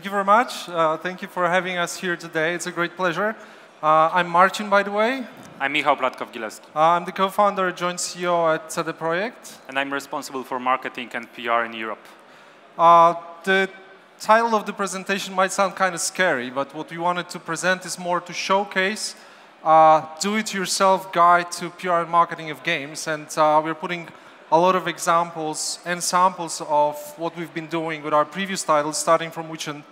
Thank you very much. Thank you for having us here today. It's a great pleasure. I'm Marcin, by the way. I'm Michał, Platkow-Gilewski. I'm the co-founder, joint CEO at the project. And I'm responsible for marketing and PR in Europe. The title of the presentation might sound kind of scary, but what we wanted to present is more to showcase do-it-yourself guide to PR and marketing of games. And we're putting a lot of examples and samples of what we've been doing with our previous titles, starting from Witcher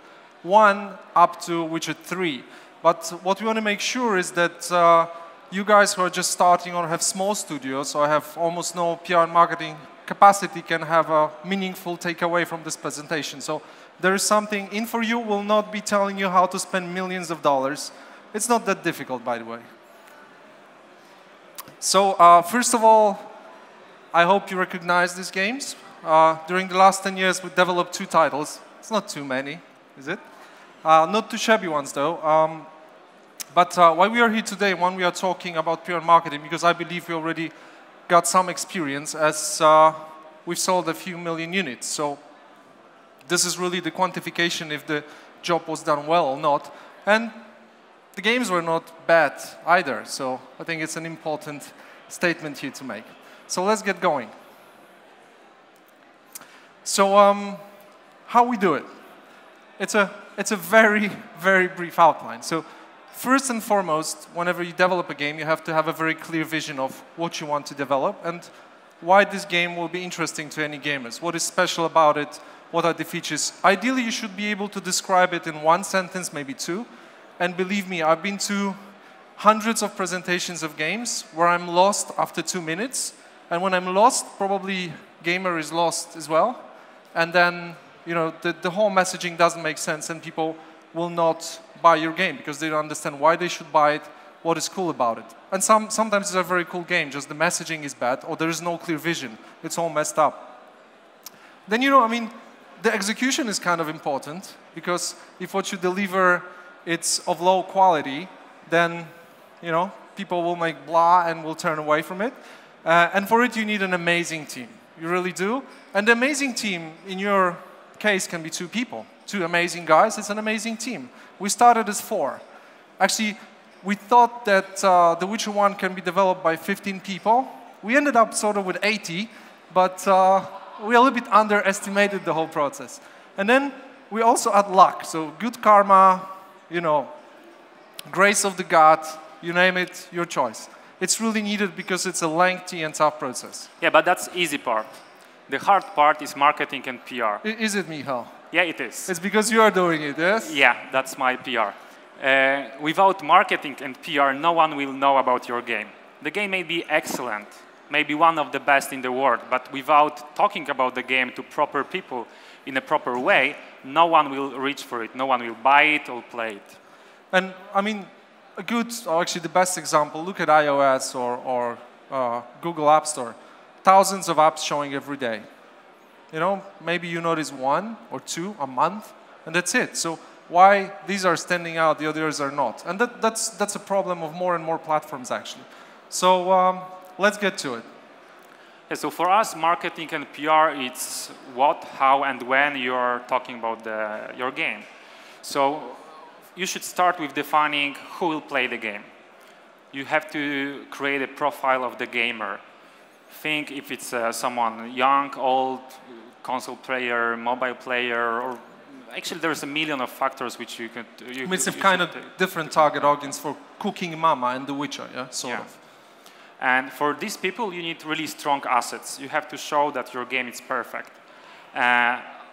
1 up to Witcher 3. But what we want to make sure is that you guys who are just starting or have small studios or have almost no PR and marketing capacity can have a meaningful takeaway from this presentation. So there is something in for you. We'll not be telling you how to spend millions of dollars. It's not that difficult, by the way. So first of all, I hope you recognize these games. During the last 10 years, we developed 2 titles. It's not too many, is it? Not too shabby ones, though. But why we are here today, one, we are talking about PR marketing, because I believe we already got some experience as we've sold a few million units. So this is really the quantification if the job was done well or not. And the games were not bad either. So I think it's an important statement here to make. So let's get going. So how we do it? It's a very, very brief outline. So first and foremost, whenever you develop a game, you have to have a very clear vision of what you want to develop and why this game will be interesting to any gamers. What is special about it? What are the features? Ideally, you should be able to describe it in 1 sentence, maybe 2. And believe me, I've been to hundreds of presentations of games where I'm lost after 2 minutes. And when I'm lost, probably gamer is lost as well. And then, you know, the whole messaging doesn't make sense and people will not buy your game because they don't understand why they should buy it, what is cool about it. And sometimes it's a very cool game, just the messaging is bad or there is no clear vision. It's all messed up. Then, you know, I mean, the execution is kind of important because if what you deliver it's of low quality, then, you know, people will make blah and will turn away from it. And for it, you need an amazing team. You really do. And the amazing team, in your case, can be 2 people. 2 amazing guys. It's an amazing team. We started as 4. Actually, we thought that The Witcher 1 can be developed by 15 people. We ended up sort of with 80, but we a little bit underestimated the whole process. And then we also had luck. So good karma, you know, grace of the God, you name it, your choice. It's really needed because it's a lengthy and tough process. Yeah, but that's the easy part. The hard part is marketing and PR. Is it, Michał? Yeah, it is. It's because you are doing it, yes? Yeah, that's my PR. Without marketing and PR, no one will know about your game. The game may be excellent, maybe one of the best in the world, but without talking about the game to proper people in a proper way, no one will reach for it. No one will buy it or play it. And, I mean, a good, or actually the best example, look at iOS or Google App Store. Thousands of apps showing every day. You know, maybe you notice 1 or 2 a month, and that's it. So why these are standing out, the others are not? And that's a problem of more and more platforms, actually. So let's get to it. Yeah, so for us, marketing and PR, it's what, how, and when you're talking about your game. So you should start with defining who will play the game. You have to create a profile of the gamer. Think if it's someone young, old, console player, mobile player, or actually there's a million of factors which you could. It's a kind of different target audience for Cooking Mama and The Witcher, yeah, sort of. And for these people, you need really strong assets. You have to show that your game is perfect.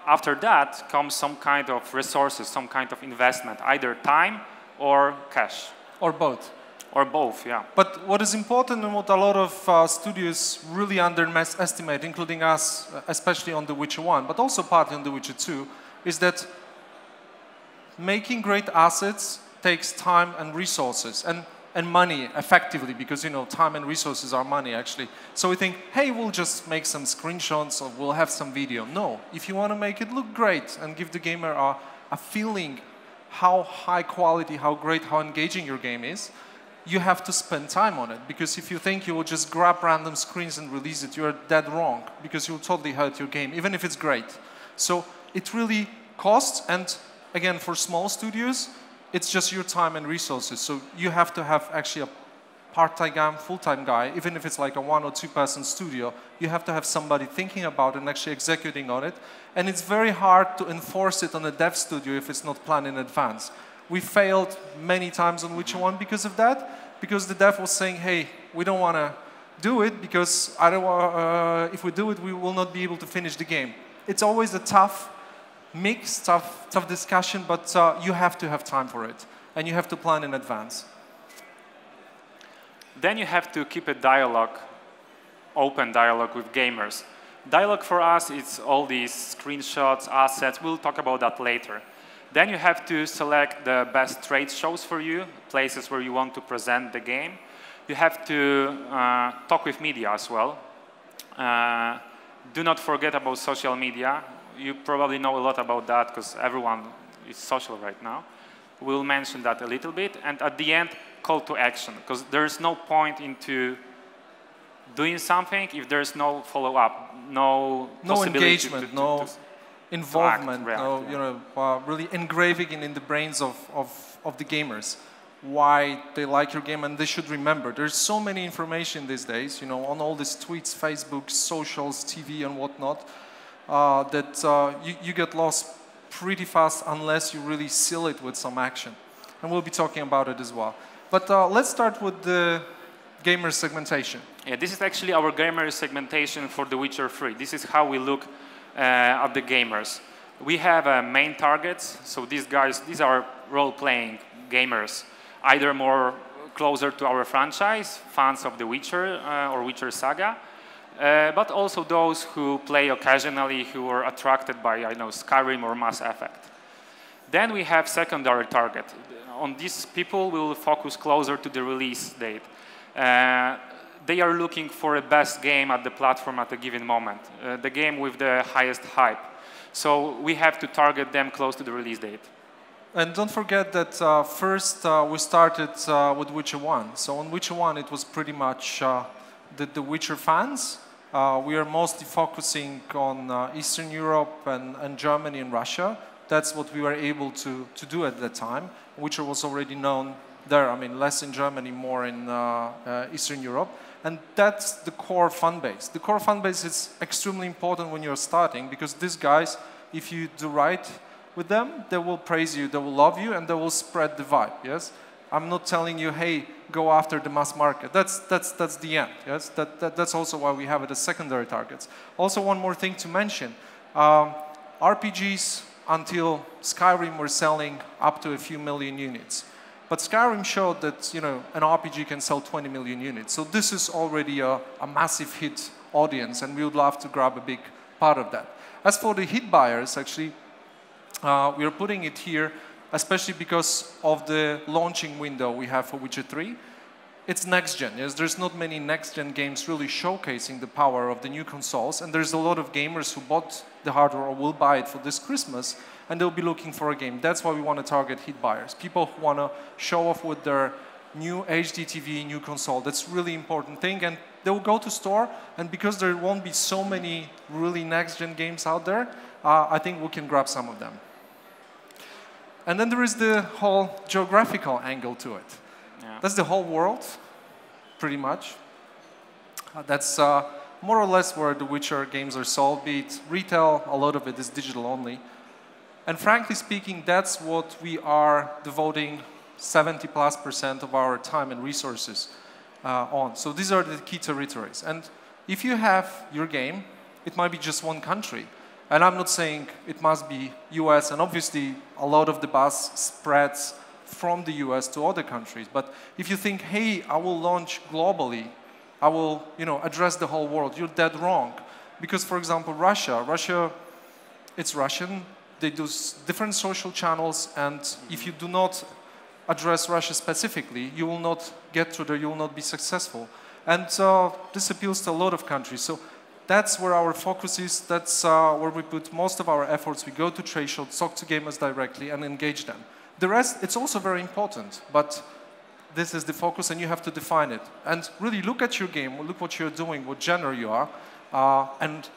After that comes some kind of resources, some kind of investment, either time or cash. Or both. Or both, yeah. But what is important and what a lot of studios really underestimate, including us, especially on The Witcher 1, but also partly on The Witcher 2, is that making great assets takes time and resources and money effectively, because, you know, time and resources are money, actually. So we think, hey, we'll just make some screenshots or we'll have some video. No, if you want to make it look great and give the gamer a feeling how high quality, how great, how engaging your game is, you have to spend time on it. Because if you think you will just grab random screens and release it, you're dead wrong, because you'll totally hurt your game, even if it's great. So it really costs, and again, for small studios, it's just your time and resources. So you have to have actually a part-time guy, full-time guy, even if it's like a 1 or 2 person studio, you have to have somebody thinking about it and actually executing on it. And it's very hard to enforce it on a dev studio if it's not planned in advance. We failed many times on Witcher 1 because of that, because the dev was saying, hey, we don't want to do it because I don't, if we do it, we will not be able to finish the game. It's always a tough mix, tough discussion, but you have to have time for it, and you have to plan in advance. Then you have to keep a dialogue, open dialogue with gamers. Dialogue for us is all these screenshots, assets. We'll talk about that later. Then you have to select the best trade shows for you, places where you want to present the game. You have to talk with media as well. Do not forget about social media. You probably know a lot about that because everyone is social right now. We'll mention that a little bit. And at the end, call to action, because there's no point into doing something if there's no follow-up, no engagement, no involvement, react, no, yeah. you know, really engraving it in the brains of the gamers why they like your game, and they should remember. There's so many information these days, you know, on all these tweets, Facebook, socials, TV, and whatnot, that you get lost pretty fast unless you really seal it with some action. And we'll be talking about it as well. But let's start with the gamer segmentation. Yeah, this is actually our gamer segmentation for The Witcher 3. This is how we look at the gamers. We have main targets. So these guys, these are role-playing gamers, either more closer to our franchise, fans of The Witcher or Witcher Saga, but also those who play occasionally, who are attracted by, I know, Skyrim or Mass Effect. Then we have secondary target. On these people, we will focus closer to the release date. They are looking for a best game at the platform at a given moment, the game with the highest hype. So we have to target them close to the release date. And don't forget that first we started with Witcher 1. So on Witcher 1, it was pretty much the Witcher fans. We are mostly focusing on Eastern Europe and Germany and Russia. That's what we were able to do at that time. Witcher was already known there. I mean, less in Germany, more in Eastern Europe. And that's the core fan base. The core fan base is extremely important when you're starting, because these guys, if you do right with them, they will praise you, they will love you, and they will spread the vibe, yes? I'm not telling you, hey, go after the mass market. That's the end, yes? That's also why we have it as secondary targets. Also, one more thing to mention. RPGs until Skyrim were selling up to a few million units. But Skyrim showed that, you know, an RPG can sell 20 million units. So this is already a massive hit audience, and we would love to grab a big part of that. As for the hit buyers, actually, we are putting it here, especially because of the launching window we have for Witcher 3. It's next-gen, yes? There's not many next-gen games really showcasing the power of the new consoles, and there's a lot of gamers who bought the hardware or will buy it for this Christmas, and they'll be looking for a game. That's why we want to target hit buyers, people who want to show off with their new HD TV, new console. That's a really important thing, and they will go to store, and because there won't be so many really next-gen games out there, I think we can grab some of them. And then there is the whole geographical angle to it. Yeah. That's the whole world, pretty much. That's more or less where the Witcher games are sold, be it retail, a lot of it is digital only. And frankly speaking, that's what we are devoting 70+% of our time and resources on. So these are the key territories. And if you have your game, it might be just one country. And I'm not saying it must be US, and obviously a lot of the buzz spreads from the US to other countries. But if you think, hey, I will launch globally, I will, you know, address the whole world, you're dead wrong. Because, for example, Russia, it's Russian, they do different social channels, and if you do not address Russia specifically, you will not get through there, you will not be successful. And this appeals to a lot of countries. So that's where our focus is, that's where we put most of our efforts. We go to trade shows, talk to gamers directly, and engage them. The rest, it's also very important, but this is the focus, and you have to define it. And really look at your game, look what you're doing, what genre you are, and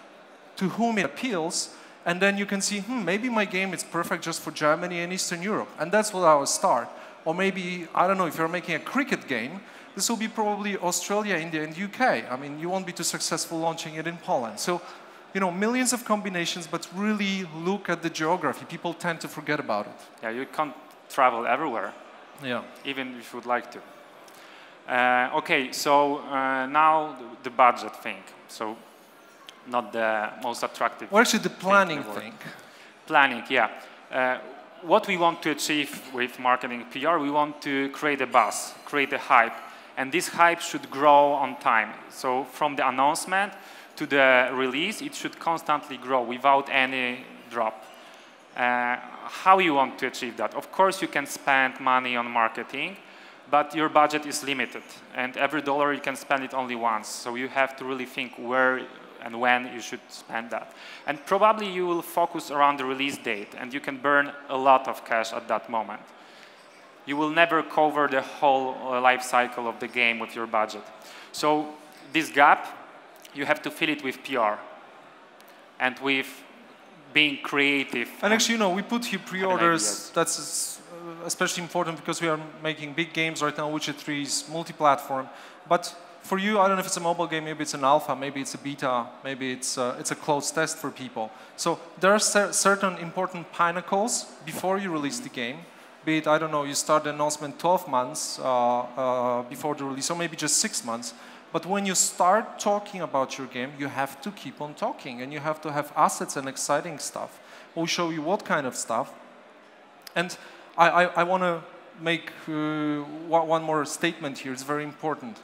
to whom it appeals, And then you can see, maybe my game is perfect just for Germany and Eastern Europe. And that's what I will start. Or maybe, I don't know, if you're making a cricket game, this will be probably Australia, India, and UK. I mean, you won't be too successful launching it in Poland. So, you know, millions of combinations, but really look at the geography. People tend to forget about it. Yeah, you can't travel everywhere. Yeah. Even if you would like to. Okay, so now the budget thing. So not the most attractive. Or actually the planning thing. Planning, yeah. What we want to achieve with marketing PR, we want to create a buzz, create a hype. And this hype should grow on time. So from the announcement to the release, it should constantly grow without any drop. How you want to achieve that? Of course, you can spend money on marketing, but your budget is limited. And every dollar, you can spend it only once. So you have to really think where and when you should spend that. And probably you will focus around the release date, and you can burn a lot of cash at that moment. You will never cover the whole life cycle of the game with your budget. So this gap, you have to fill it with PR and with being creative. And actually, you know, we put here pre-orders. That's especially important because we are making big games right now. Witcher 3 is multi-platform. But for you, I don't know if it's a mobile game, maybe it's an alpha, maybe it's a beta, maybe it's a closed test for people. So there are certain important pinnacles before you release the game. Be it, I don't know, you start the announcement 12 months before the release, or maybe just 6 months. But when you start talking about your game, you have to keep on talking, and you have to have assets and exciting stuff. We'll show you what kind of stuff. And I want to make one more statement here. It's very important.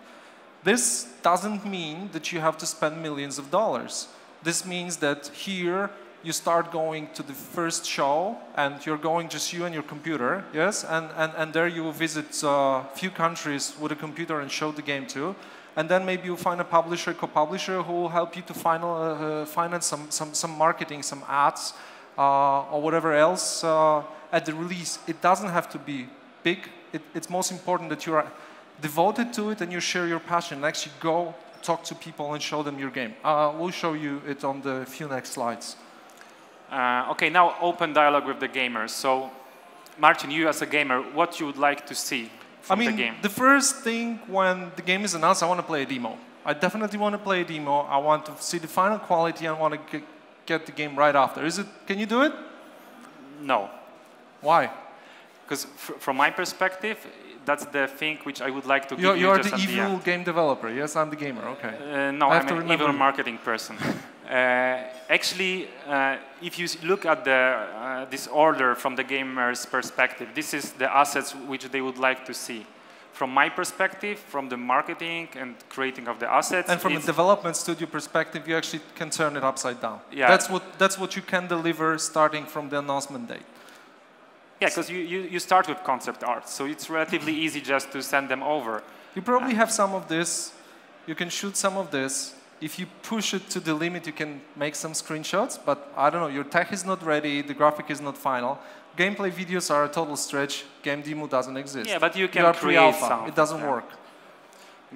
This doesn't mean that you have to spend millions of dollars. This means that here you start going to the first show, and you're going just you and your computer, yes? And there you will visit a few countries with a computer and show the game to. And then maybe you'll find a publisher, co-publisher, who will help you to finance some marketing, some ads, or whatever else at the release. It doesn't have to be big. It's most important that you are devoted to it and you share your passion and actually go talk to people and show them your game. We'll show you it on the few next slides. Okay, now open dialogue with the gamers. So, Marcin, you as a gamer, what you would like to see from the game? The first thing when the game is announced, I want to play a demo. I definitely want to play a demo. I want to see the final quality. I want to get the game right after. Can you do it? No. Why? Because from my perspective, that's the thing which I would like to give you. You're the evil game developer. Yes, I'm the gamer. Okay. No, I'm an evil marketing person. Actually, if you look at this order from the gamer's perspective, this is the assets which they would like to see. From my perspective, from the marketing and creating of the assets, and from a development studio perspective, you actually can turn it upside down. Yeah. That's what you can deliver starting from the announcement date. Yeah, because you start with concept art, so it's relatively easy just to send them over. You probably have some of this. You can shoot some of this. If you push it to the limit, you can make some screenshots, but I don't know, your tech is not ready, the graphic is not final. Gameplay videos are a total stretch. Game demo doesn't exist. Yeah, but you can create something. It doesn't work.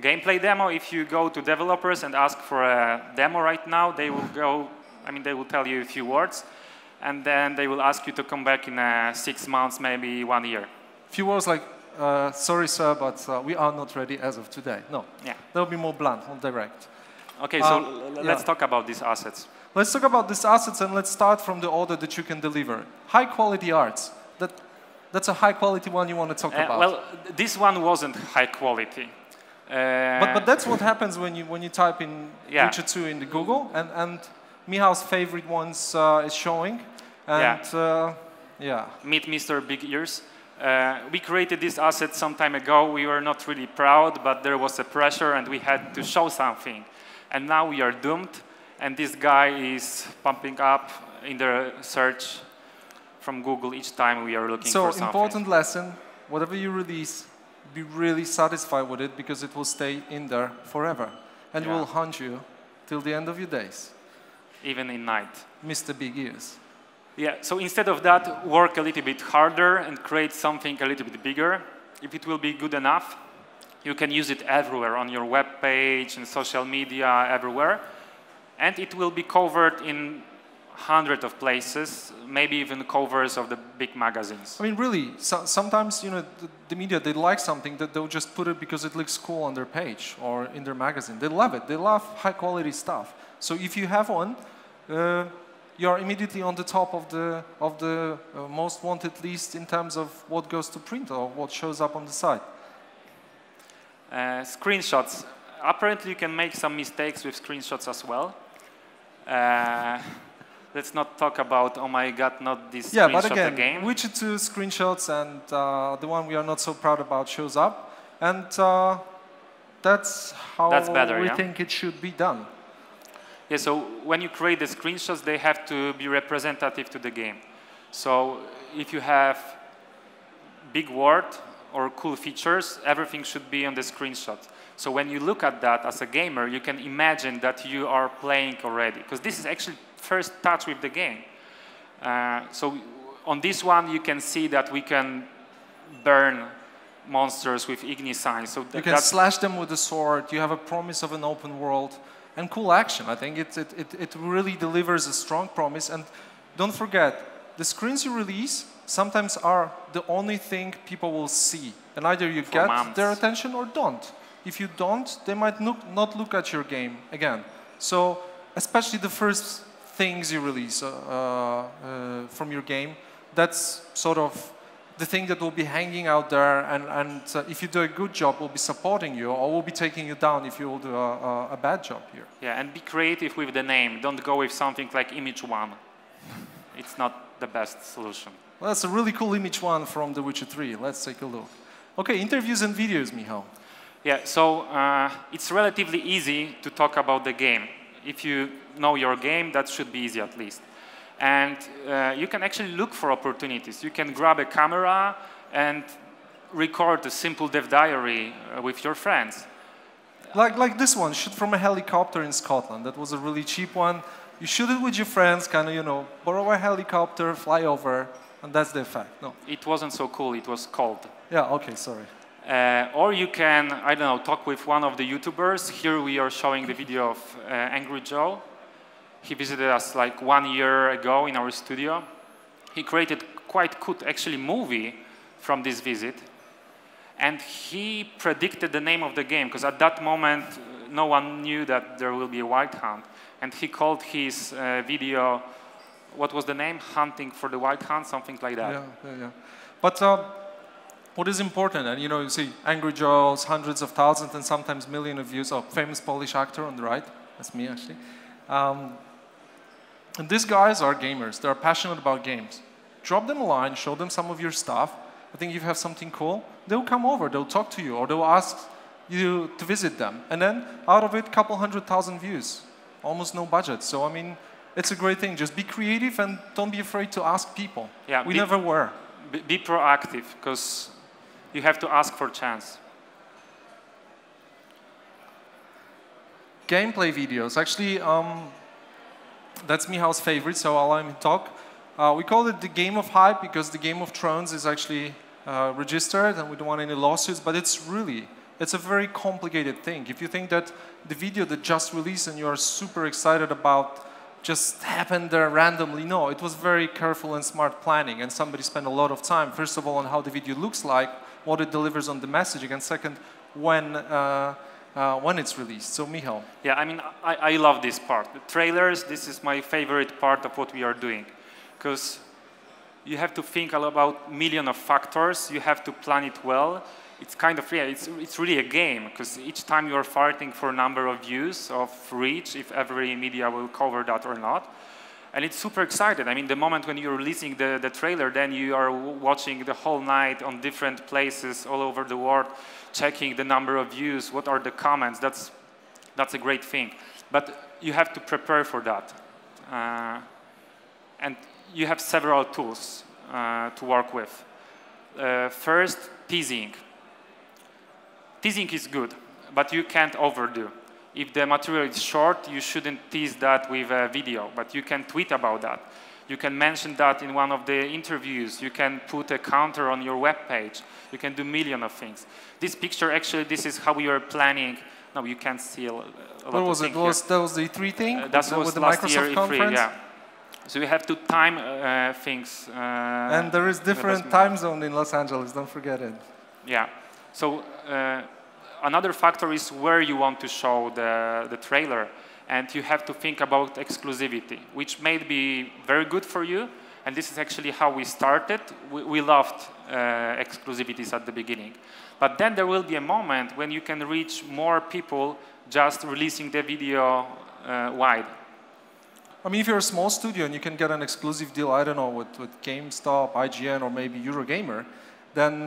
Gameplay demo, if you go to developers and ask for a demo right now, they will they will tell you a few words, and then they will ask you to come back in 6 months, maybe 1 year. Few words like, sorry sir, but we are not ready as of today. No, yeah. They'll be more blunt, more direct. Okay, so let's talk about these assets. Let's talk about these assets, and let's start from the order that you can deliver. High quality arts. That's a high quality one you want to talk about. Well, this one wasn't high quality. But that's what happens when you type in Witcher 2 in the Google, and Michal's favorite ones is showing. And Meet Mr. Big Ears. We created this asset some time ago. We were not really proud, but there was a pressure, and we had to show something. And now we are doomed, and this guy is pumping up in the search from Google each time we are looking for something. So, important lesson, whatever you release, be really satisfied with it, because it will stay in there forever. And it will haunt you till the end of your days. Even in night. Mr. Big Ears. Yeah, so instead of that, work a little bit harder and create something a little bit bigger. If it will be good enough, you can use it everywhere, on your web page and social media, everywhere. And it will be covered in hundreds of places, maybe even covers of the big magazines. I mean, really, sometimes, you know, the media, they like something that they'll just put it because it looks cool on their page or in their magazine. They love it. They love high quality stuff. So if you have one, you're immediately on the top of the most wanted list in terms of what goes to print or what shows up on the site. Screenshots. Apparently, you can make some mistakes with screenshots as well. Let's not talk about, oh my God, not this yeah, screenshot but again, again. Witcher 2 screenshots and the one we are not so proud about shows up. And that's how we think it should be done. Yeah, so when you create the screenshots, they have to be representative to the game. So if you have big word or cool features, everything should be on the screenshot. So when you look at that as a gamer, you can imagine that you are playing already, because this is actually first touch with the game. So on this one, you can see that we can burn monsters with Igni signs. So you can slash them with a sword. You have a promise of an open world and cool action. I think it really delivers a strong promise. And don't forget, the screens you release sometimes are the only thing people will see. And either you get their attention or don't. If you don't, they might not look at your game again. So especially the first things you release from your game, that's sort of the thing that will be hanging out there, and if you do a good job, will be supporting you, or will be taking you down if you will do a bad job here. Yeah, and be creative with the name. Don't go with something like Image 1. It's not the best solution. Well, that's a really cool Image 1 from The Witcher 3. Let's take a look. Okay, interviews and videos, Michał. Yeah, so it's relatively easy to talk about the game. If you know your game, that should be easy at least. And you can actually look for opportunities. You can grab a camera and record a simple dev diary with your friends. Like this one, shoot from a helicopter in Scotland. That was a really cheap one. You shoot it with your friends, kind of, you know, borrow a helicopter, fly over, and that's the effect. No, it wasn't so cool. It was cold. Yeah, okay, sorry. Or you can, I don't know, talk with one of the YouTubers. Here we are showing the video of Angry Joe. He visited us like 1 year ago in our studio. He created quite good, actually, movie from this visit. And he predicted the name of the game, because at that moment, no one knew that there will be a Wild Hunt. And he called his video, what was the name? Hunting for the Wild Hunt, something like that. Yeah. But what is important, and you see Angry Joe's hundreds of thousands and sometimes millions of views. Oh, famous Polish actor on the right. That's me, actually. And these guys are gamers. They're passionate about games. Drop them a line, show them some of your stuff. I think if you have something cool, they'll come over, they'll talk to you, or they'll ask you to visit them. And then out of it, a couple 100,000 views. Almost no budget. So, I mean, it's a great thing. Just be creative and don't be afraid to ask people. Yeah, we never were. Be proactive, because you have to ask for a chance. Gameplay videos. Actually, that's Michał's favorite, so I'll let him talk. We call it the Game of Hype because the Game of Thrones is actually registered and we don't want any lawsuits, but it's a very complicated thing. If you think that the video that just released and you are super excited about just happened there randomly, no, it was very careful and smart planning, and somebody spent a lot of time, first of all, on how the video looks like, what it delivers on the messaging, and second, when it's released. So, Michał. Yeah, I mean, I love this part. The trailers, this is my favorite part of what we are doing, because you have to think about millions of factors. You have to plan it well. It's kind of, yeah, it's really a game, because each time you are fighting for a number of views, of reach, if every media will cover that or not. And it's super exciting. I mean, the moment when you're releasing the trailer, then you are watching the whole night on different places all over the world, checking the number of views, what are the comments. That's a great thing. But you have to prepare for that. And you have several tools to work with. First, teasing. Teasing is good, but you can't overdo. If the material is short, you shouldn't tease that with a video, but you can tweet about that. You can mention that in one of the interviews. You can put a counter on your web page. You can do millions of things. This picture, actually, this is how we were planning. No, you can't see a lot what was of it? That was the E3 thing? That was with the last Microsoft year, conference? E3, yeah. So you have to time things. And there is different time zone in Los Angeles, don't forget it. Yeah. So another factor is where you want to show the trailer. And you have to think about exclusivity, which may be very good for you. And this is actually how we started. We loved exclusivities at the beginning. But then there will be a moment when you can reach more people just releasing the video wide. I mean, if you're a small studio and you can get an exclusive deal, I don't know, with GameStop, IGN, or maybe Eurogamer, then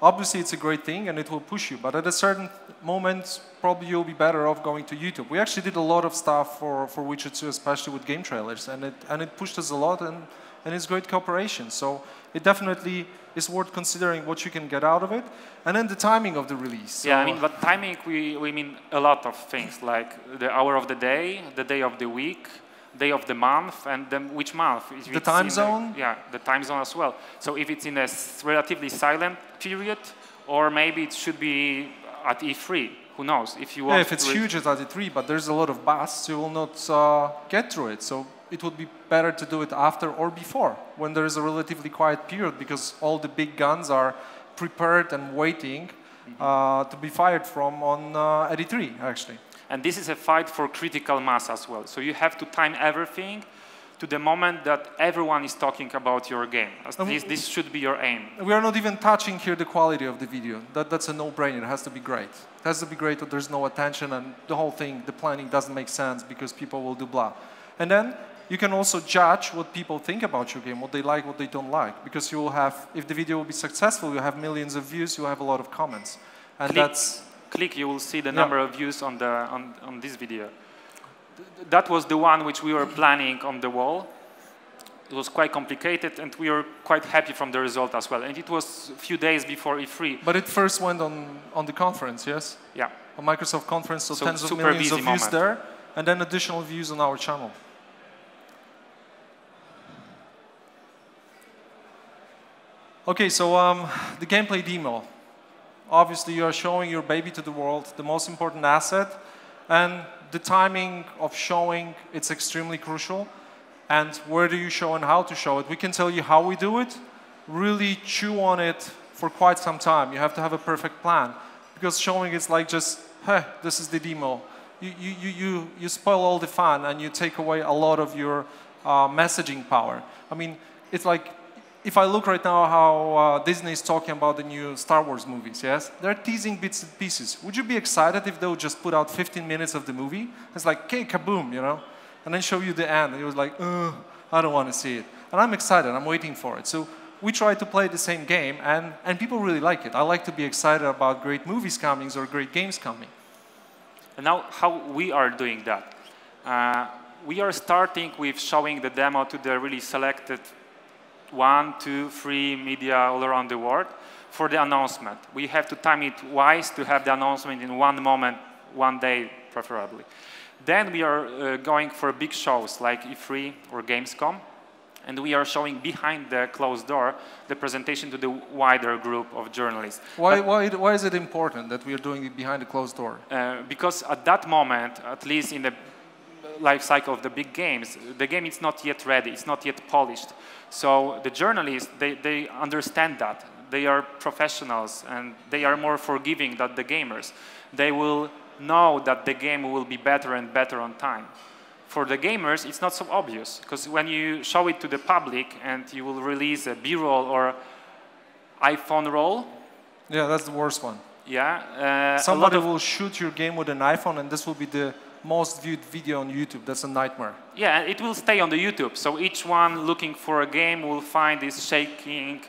obviously it's a great thing and it will push you. But at a certain moment, probably you'll be better off going to YouTube. We actually did a lot of stuff for Witcher 2, especially with game trailers, and it pushed us a lot, and it's great cooperation. So it definitely is worth considering what you can get out of it. And then the timing of the release. So yeah, I mean, but timing, we mean a lot of things, like the hour of the day of the week, day of the month, and then which month. If the time zone? Yeah, the time zone as well. So if it's in a relatively silent period, or maybe it should be at E3, who knows? If you want if it's huge, it's at E3, but there's a lot of buzz, so you will not get through it. So it would be better to do it after or before, when there is a relatively quiet period, because all the big guns are prepared and waiting to be fired from at E3, actually. And this is a fight for critical mass as well. So you have to time everything to the moment that everyone is talking about your game. This should be your aim. We are not even touching here the quality of the video. That's a no-brainer. It has to be great. It has to be great, or there's no attention, and the whole thing, the planning doesn't make sense because people will do blah. And then you can also judge what people think about your game, what they like, what they don't like. Because you will have, if the video will be successful, you'll have millions of views, you'll have a lot of comments. And click, you will see the number of views on this video. That was the one which we were planning on the wall. It was quite complicated, and we were quite happy from the result as well. And it was a few days before E3. But it first went on the conference, yes? Yeah. On Microsoft conference, so tens of millions of views there, and then additional views on our channel. Okay, so the gameplay demo. Obviously, you are showing your baby to the world, the most important asset, and the timing of showing, it's extremely crucial. And where do you show and how to show it? We can tell you how we do it. Really chew on it for quite some time. You have to have a perfect plan, because showing is like just, hey, this is the demo. You spoil all the fun, and you take away a lot of your messaging power. I mean, it's like, if I look right now how Disney is talking about the new Star Wars movies, yes? They're teasing bits and pieces. Would you be excited if they would just put out 15 minutes of the movie? It's like, okay, kaboom, you know? And then show you the end. And it was like, I don't want to see it. And I'm excited, I'm waiting for it. So we try to play the same game, and people really like it. I like to be excited about great movies coming or great games coming. And now how we are doing that. We are starting with showing the demo to the really selected 1, 2, 3 media all around the world for the announcement. We have to time it wise to have the announcement in one moment, one day preferably. Then we are going for big shows like E3 or Gamescom, and we are showing behind the closed door the presentation to the wider group of journalists. Why is it important that we are doing it behind the closed door? Because at that moment, at least in the life cycle of the big games, the game is not yet ready, it's not yet polished. So the journalists, they understand that. They are professionals, and they are more forgiving than the gamers. They will know that the game will be better and better on time. For the gamers, it's not so obvious, because when you show it to the public and you will release a B-roll or iPhone roll. Yeah, that's the worst one. Yeah. Somebody will shoot your game with an iPhone, and this will be the most viewed video on YouTube. That's a nightmare. Yeah, it will stay on the YouTube. So each one looking for a game will find this shaking,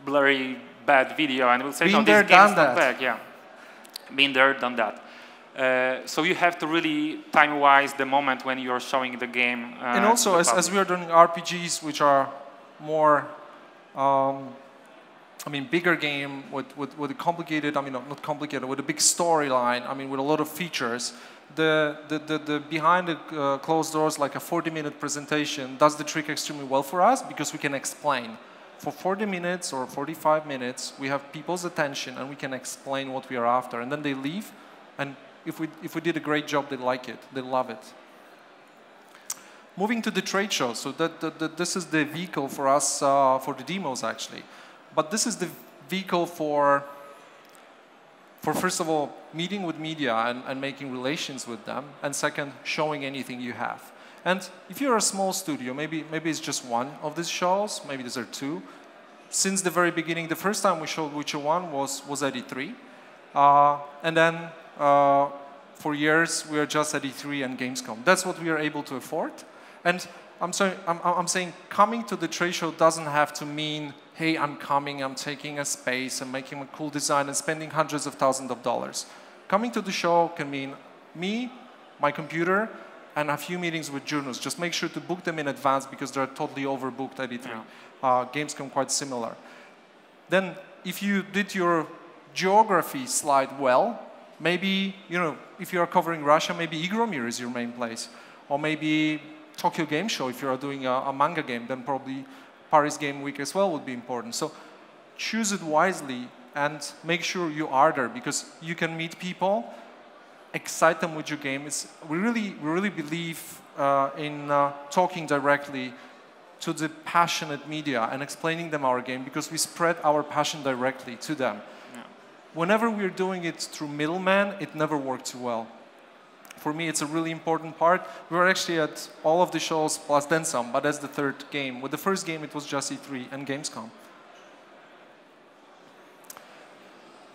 blurry, bad video, and will say, no, this game is not bad. Yeah. Been there, done that. So you have to really time-wise the moment when you're showing the game. And also, as we are doing RPGs, which are more, I mean, bigger game with a complicated, I mean, not complicated, with a big storyline, I mean, with a lot of features, the behind the closed doors, like a 40-minute presentation, does the trick extremely well for us, because we can explain. For 40 minutes or 45 minutes, we have people's attention, and we can explain what we are after. And then they leave, and if we did a great job, they like it, they love it. Moving to the trade show, so this is the vehicle for us for the demos actually. But this is the vehicle for first of all, meeting with media and making relations with them, and second, showing anything you have. And if you're a small studio, maybe it's just one of these shows, maybe these are two. Since the very beginning, the first time we showed Witcher 1 was at E3. And then for years, we are just at E3 and Gamescom. That's what we are able to afford. And I'm saying coming to the trade show doesn't have to mean, hey, I'm coming, I'm taking a space, I'm making a cool design and spending hundreds of thousands of dollars. Coming to the show can mean me, my computer, and a few meetings with journalists. Just make sure to book them in advance because they're totally overbooked at E3. Yeah. Gamescom quite similar. Then if you did your geography slide well, maybe, if you are covering Russia, maybe Igromir is your main place. Or maybe Tokyo Game Show, if you are doing a manga game, then probably Paris Game Week as well would be important. So choose it wisely and make sure you are there because you can meet people, excite them with your game. We really believe in talking directly to the passionate media and explaining them our game because we spread our passion directly to them. Yeah. Whenever we're doing it through middlemen, it never works too well. For me, it's a really important part. We were actually at all of the shows plus then some, but that's the third game. With the first game, it was just E3 and Gamescom.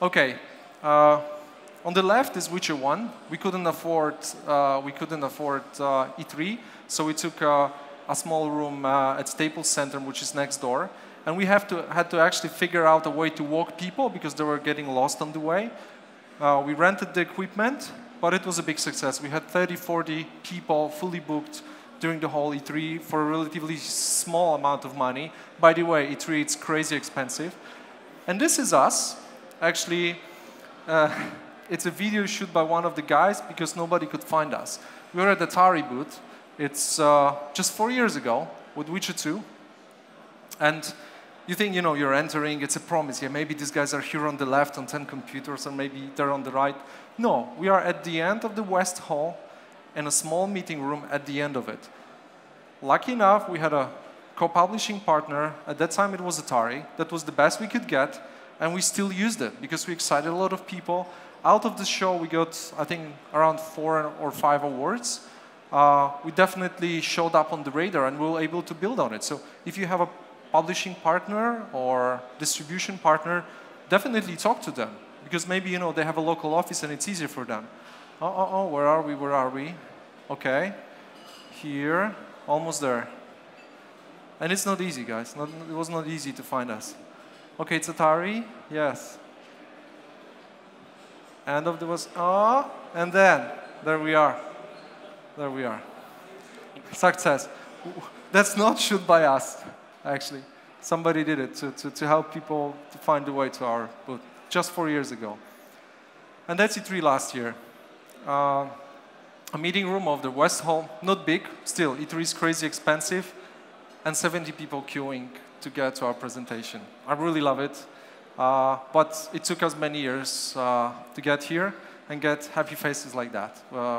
Okay. On the left is Witcher 1. We couldn't afford E3, so we took a small room at Staples Center, which is next door, and we had to actually figure out a way to walk people because they were getting lost on the way. We rented the equipment, but it was a big success. We had 30, 40 people fully booked during the whole E3 for a relatively small amount of money. By the way, E3 it's crazy expensive, and this is us actually. It's a video shoot by one of the guys because nobody could find us. We were at the Atari booth. It's just 4 years ago with Witcher 2. And you think, you're entering, it's a promise. Yeah, maybe these guys are here on the left on 10 computers, or maybe they're on the right. No, we are at the end of the West Hall in a small meeting room at the end of it. Lucky enough, we had a co-publishing partner. At that time, it was Atari. That was the best we could get. And we still used it because we excited a lot of people. Out of the show, we got, I think, around 4 or 5 awards. We definitely showed up on the radar and we were able to build on it. So if you have a publishing partner or distribution partner, definitely talk to them. Because maybe, they have a local office and it's easier for them. Where are we? Okay. Here, almost there. And it's not easy, guys. It was not easy to find us. Okay, it's Atari. Yes. End of the was, and then, there we are. There we are. Success. That's not shoot by us, actually. Somebody did it to help people to find the way to our booth, just 4 years ago. And that's E3 last year. A meeting room of the West Hall, not big, still, E3 is crazy expensive, and 70 people queuing to get to our presentation. I really love it. But it took us many years to get here and get happy faces like that.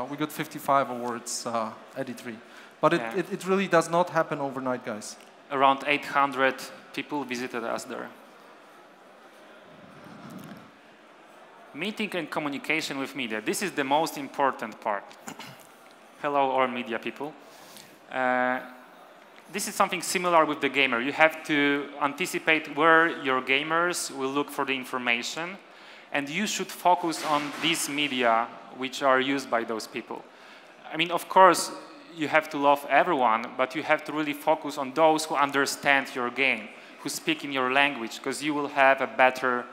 We got 55 awards at E3. But it really does not happen overnight, guys. Around 800 people visited us there. Meeting and communication with media. This is the most important part. Hello, all media people. This is something similar with the gamer. You have to anticipate where your gamers will look for the information, and you should focus on these media which are used by those people. I mean, of course, you have to love everyone, but you have to really focus on those who understand your game, who speak in your language, because you will have a better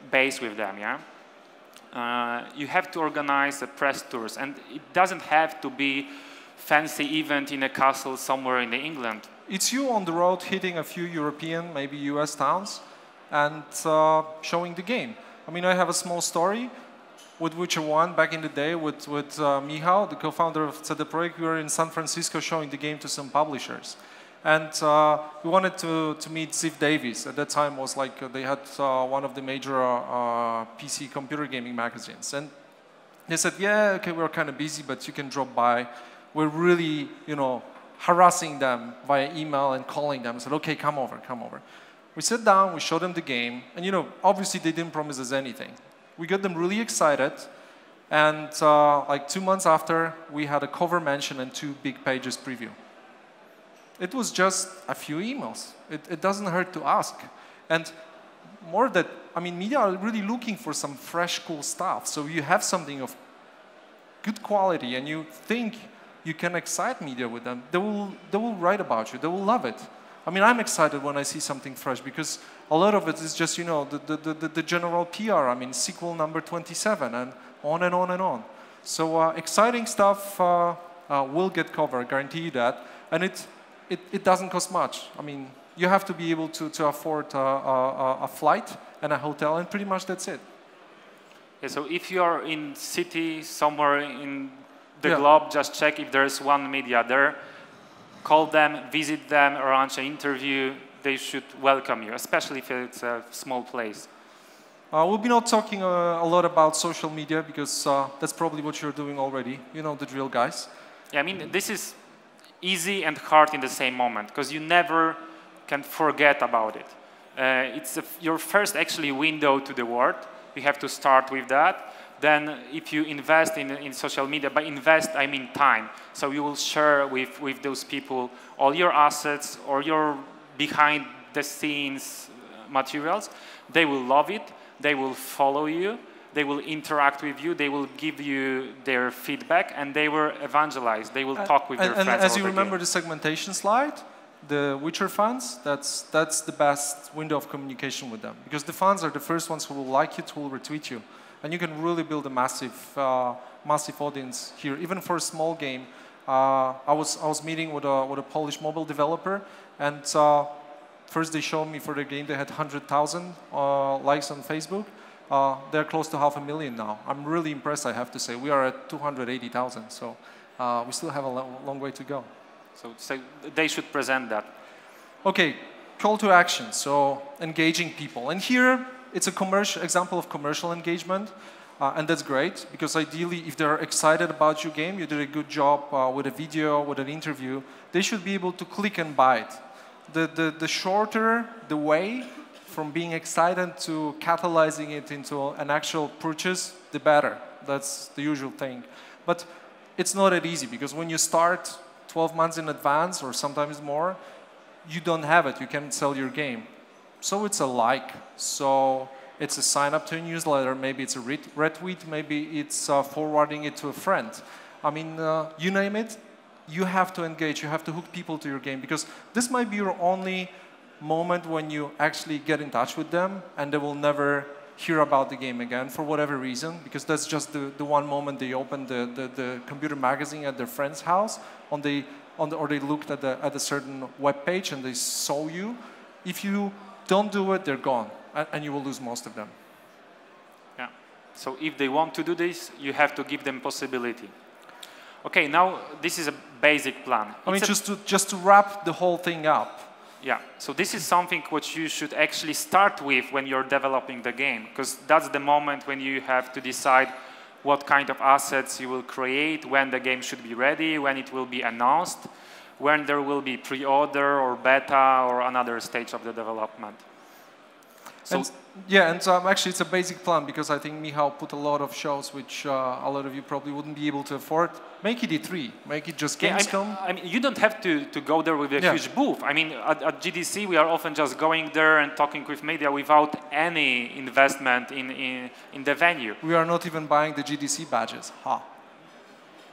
base with them, yeah? You have to organize the press tours, and it doesn't have to be fancy event in a castle somewhere in England. It's you on the road hitting a few European, maybe US towns and showing the game. I mean, I have a small story with Witcher 1 back in the day with Michał, the co-founder of CD Projekt. We were in San Francisco showing the game to some publishers. And we wanted to meet Ziff Davis. At that time was like they had one of the major PC computer gaming magazines. And they said, yeah, okay, we're kind of busy, but you can drop by we're really, harassing them via email and calling them. Said, okay, come over, come over. We sit down, we show them the game, and obviously they didn't promise us anything. We got them really excited, and like 2 months after, we had a cover mention and 2 big pages preview. It was just a few emails. It doesn't hurt to ask. And more that, media are really looking for some fresh, cool stuff. So you have something of good quality and you think you can excite media with them, they will write about you. They will love it. I'm excited when I see something fresh because a lot of it is just, the general PR. Sequel number 27 and on and on and on. So exciting stuff will get covered, guarantee you that. And it doesn't cost much. You have to be able to afford a flight and a hotel, and pretty much that's it. Yeah, so if you are in city somewhere in the globe, just check if there's one media there. Call them, visit them, arrange an interview. They should welcome you, especially if it's a small place. We'll be not talking a lot about social media because that's probably what you're doing already. You know the drill, guys. Yeah, this is easy and hard in the same moment because you never can forget about it. It's your first actually window to the world. You have to start with that. Then if you invest in social media, by invest I mean time. So you will share with those people all your assets or your behind the scenes materials. They will love it. They will follow you. They will interact with you. They will give you their feedback, and they will evangelize. They will talk with their friends. And as you remember the segmentation slide, the Witcher fans, that's the best window of communication with them. Because the fans are the first ones who will like it, who will retweet you. And you can really build a massive audience here. Even for a small game, I was meeting with a Polish mobile developer, and first they showed me for their game they had 100,000 likes on Facebook. They're close to 500,000 now. I'm really impressed, I have to say. We are at 280,000, so we still have a long way to go. So they should present that. Okay, call to action, so engaging people. And here, it's a commercial example of commercial engagement, and that's great, because ideally, if they're excited about your game, you did a good job with a video, with an interview, they should be able to click and buy it. The shorter the way from being excited to catalyzing it into an actual purchase, the better. That's the usual thing. But it's not that easy, because when you start 12 months in advance, or sometimes more, you don't have it. You can't sell your game. So it's a like. So it's a sign up to a newsletter. Maybe it's a retweet. Maybe it's forwarding it to a friend. You name it. You have to engage. You have to hook people to your game, because this might be your only moment when you actually get in touch with them, and they will never hear about the game again for whatever reason, because that's just the one moment they opened the computer magazine at their friend's house, or they looked at a certain web page and they saw you. If you don't do it, they're gone, and you will lose most of them. Yeah. So if they want to do this, you have to give them possibility. Okay, now this is a basic plan. Just to wrap the whole thing up. Yeah, so this is something which you should actually start with when you're developing the game, because that's the moment when you have to decide what kind of assets you will create, when the game should be ready, when it will be announced, when there will be pre-order or beta or another stage of the development. So actually it's a basic plan, because I think Michał put a lot of shows which a lot of you probably wouldn't be able to afford. Make it E3, make it just Gamescom. You don't have to go there with a huge booth. At GDC we are often just going there and talking with media without any investment in the venue. We are not even buying the GDC badges.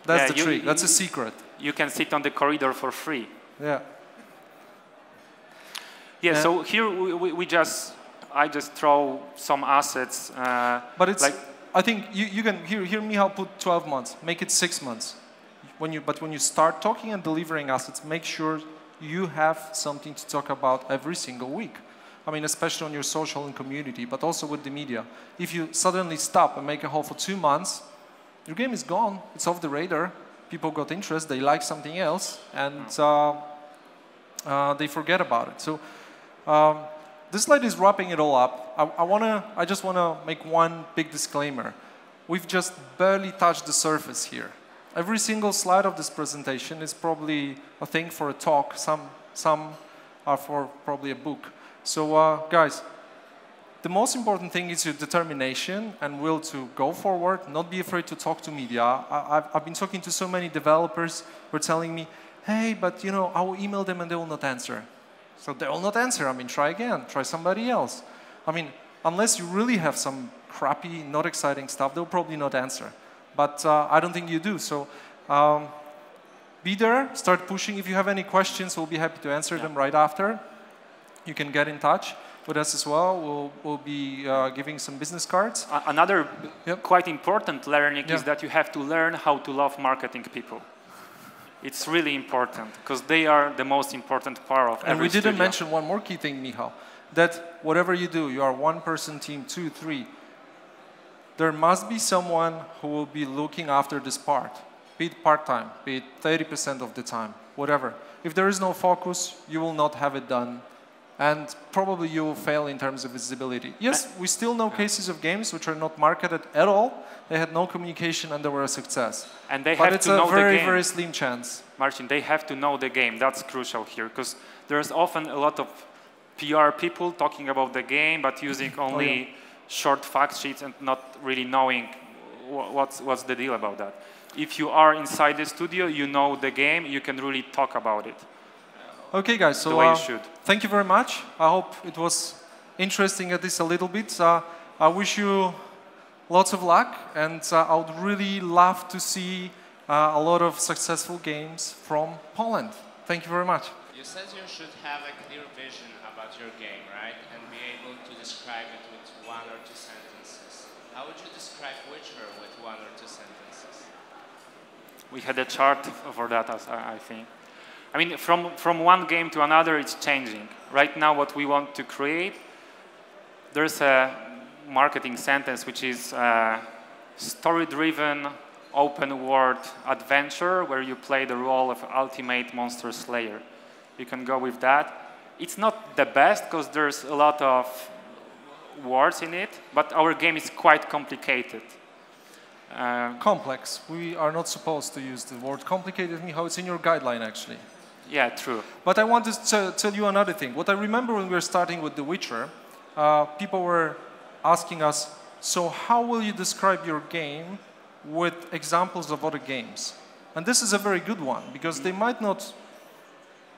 That's the trick, that's a secret. You can sit on the corridor for free. Yeah. Yeah, so here I just throw some assets. But it's I think you can here Michał put 12 months. Make it 6 months. But when you start talking and delivering assets, make sure you have something to talk about every single week. Especially on your social and community, but also with the media. If you suddenly stop and make a hold for 2 months, your game is gone. It's off the radar. People got interest. They like something else, and they forget about it. So. This slide is wrapping it all up. I just want to make one big disclaimer. We've just barely touched the surface here. Every single slide of this presentation is probably a thing for a talk. Some are for probably a book. So guys, the most important thing is your determination and will to go forward, not be afraid to talk to media. I've been talking to so many developers who are telling me, hey, but you know, I will email them and they will not answer. So they will not answer. I mean, try again, try somebody else. I mean, unless you really have some crappy, not exciting stuff, they'll probably not answer. But I don't think you do. So be there, start pushing. If you have any questions, we'll be happy to answer them right after. You can get in touch with us as well. We'll be giving some business cards. Another quite important learning is that you have to learn how to love marketing people. It's really important because they are the most important part of every And we didn't studio. mention one more key thing, Michał, that whatever you do, you are one-person team, 2, 3, there must be someone who will be looking after this part, be it part-time, be it 30% of the time, whatever. If there is no focus, you will not have it done, and probably you will fail in terms of visibility. Yes, we still know cases of games which are not marketed at all. They had no communication and they were a success. And they but have it's to know a very, the game. very slim chance. Marcin, they have to know the game. That's crucial here because there's often a lot of PR people talking about the game, but using only short fact sheets and not really knowing what's the deal about that. If you are inside the studio, you know the game, you can really talk about it. Okay, guys, so the way you should. Thank you very much. I hope it was interesting at least a little bit. I wish you lots of luck, and I would really love to see a lot of successful games from Poland. Thank you very much. You said you should have a clear vision about your game, right? And be able to describe it with 1 or 2 sentences. How would you describe Witcher with 1 or 2 sentences? We had a chart for that, I think. I mean, from one game to another, it's changing. Right now, what we want to create, there's a marketing sentence which is story-driven, open-world adventure where you play the role of ultimate monster slayer. You can go with that. It's not the best because there's a lot of words in it, but our game is quite complicated. Complex. We are not supposed to use the word complicated, Michał. It's in your guideline, actually. Yeah, true. But I want to tell you another thing. What I remember when we were starting with The Witcher, people were asking us, so how will you describe your game with examples of other games? And this is a very good one, because they might not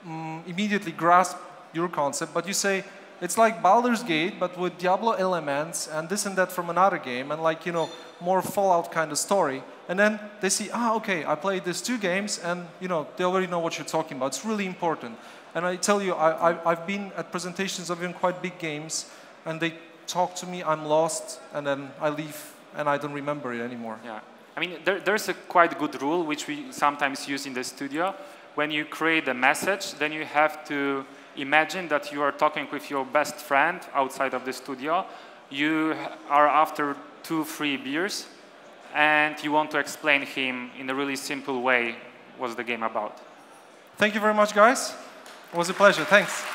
immediately grasp your concept, but you say, it's like Baldur's Gate, but with Diablo elements and this and that from another game, and like, you know, more Fallout kind of story. And then they see, okay, I played these 2 games, and you know, they already know what you're talking about. It's really important. And I tell you, I've been at presentations of even quite big games, and they talk to me, I'm lost, and then I leave, and I don't remember it anymore. Yeah, I mean, there's a quite good rule which we sometimes use in the studio. When you create a message, then you have to imagine that you are talking with your best friend outside of the studio. You are after 2-3 beers, and you want to explain him in a really simple way what's the game about. Thank you very much, guys. It was a pleasure. Thanks.